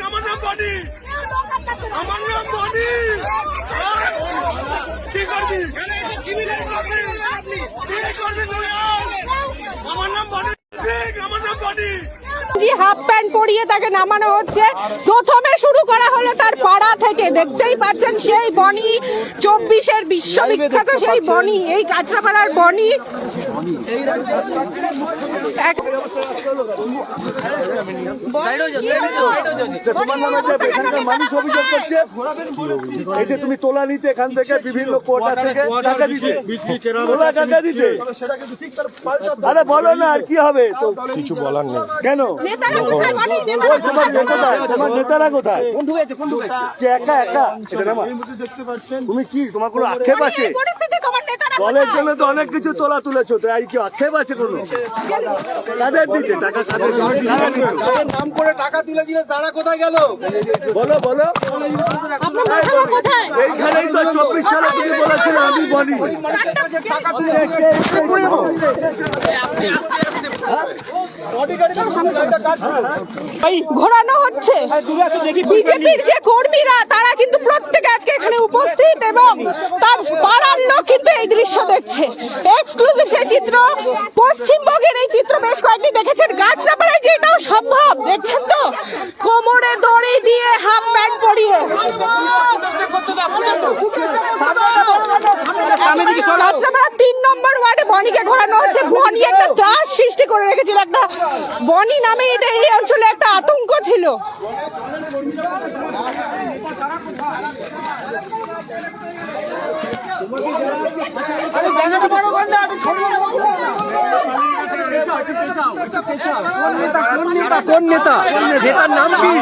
আমার নাম বনি, আমার নাম বনি। কি করবি? আমার নাম বনি, আমার নাম বনি। হাফ প্যান্ট পরিয়ে তাকে নামানো হচ্ছে। প্রথমে শুরু করা হলো তার পাড়া থেকে, দেখতেই পাচ্ছেন সেই বনি, 24-এর বিশ্ববিখ্যাত সেই বনি, এই কাঁচরাপাড়ার বনি। তুমি তোলা নিতে এখান থেকে বিভিন্ন কোটা থেকে টাকা দিতে, তোলা টাকা দিতে। আরে বলো না, আর কি হবে? তো কিছু বলার নেই। কেন তোমার নেতারা কোথায়? একা একা তুমি কি, তোমার কোনো আক্ষেপ আছে? দলের জন্য তো অনেক কিছু তোলা তুলেছো, তো আর কি আক্ষেপ আছে কোনো? কাদের দিতে টাকা, কাদের নাম করে টাকা তুলেছিলে, তারা কোথায় গেল? বলো বলো। এইখানেই তো 24 সালে তুমি বলেছিলে আমি বলি ঘোরানো হচ্ছে। বিজেপির যে কর্মীরা তারা কিন্তু প্রত্যেকে আজকে এখানে উপস্থিত এবং তার পাড়ার লোক কিন্তু এই দৃশ্য দেখছে। এক্সক্লুসিভ সেই চিত্র, পশ্চিমবঙ্গের এই চিত্র বেশ কয়েকদিন দেখেছেন। কাঁচরাপাড়ায় যেটাও সম্ভব, দেখছেন তো, কোমরে দড়ি দিয়ে হাফ প্যান্ট পরিয়ে কাঁচরাপাড়া 3 নম্বর ওয়ার্ডে বনিকে ঘোরানো হচ্ছে। বনি একটা ত্রাস সৃষ্টি করে রেখেছিল, একটা বনি নামে এটা এই অঞ্চলে একটা আতঙ্ক ছিল। কোন নেতা? নেতার নাম কি?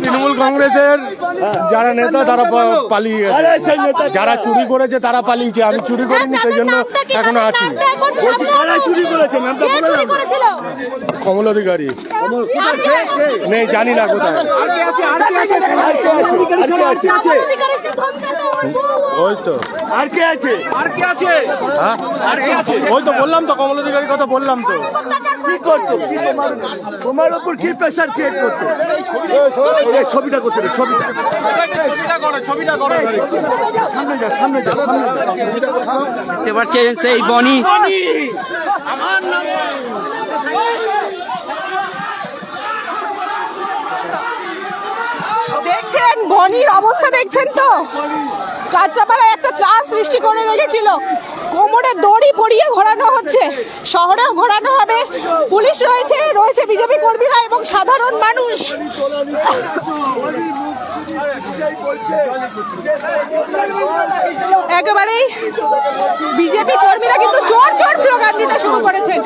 তৃণমূল কংগ্রেসের যারা নেতা তারা পালিয়ে গেছে, যারা চুরি করেছে তারা পালিয়েছে। আমি চুরি করিনি, সেই জন্য এখনো আছি। চুরি করেছে, নামটা বলে কমল অধিকারী নেই, জানি না কোথায়। ওই তো আর কে আছে? আর কে আছে? হ্যাঁ, ওই তো বললাম তো, কমল অধিকারীর কথা বললাম তো। কি করতো? তোমার উপর কি প্রেসার ক্রিয়েট করতো? ছবিটা করতে, ছবিটা করো। সামনে যা, সামনে যা, সামনে দেখতে পাচ্ছেন সেই বনি। দেখছেন বনির অবস্থা, দেখছেন তো, কাঁচরাপাড়ায় একটা ত্রাস সৃষ্টি করে রেখেছিল। কোমরে দড়ি পরিয়ে ঘোরানো হচ্ছে, শহরেও ঘোরানো হবে। পুলিশ রয়েছে, রয়েছে বিজেপি কর্মীরা এবং সাধারণ মানুষ। একেবারেই বিজেপি কর্মীরা কিন্তু জোর জোর স্লোগান দিতে শুরু করেছেন।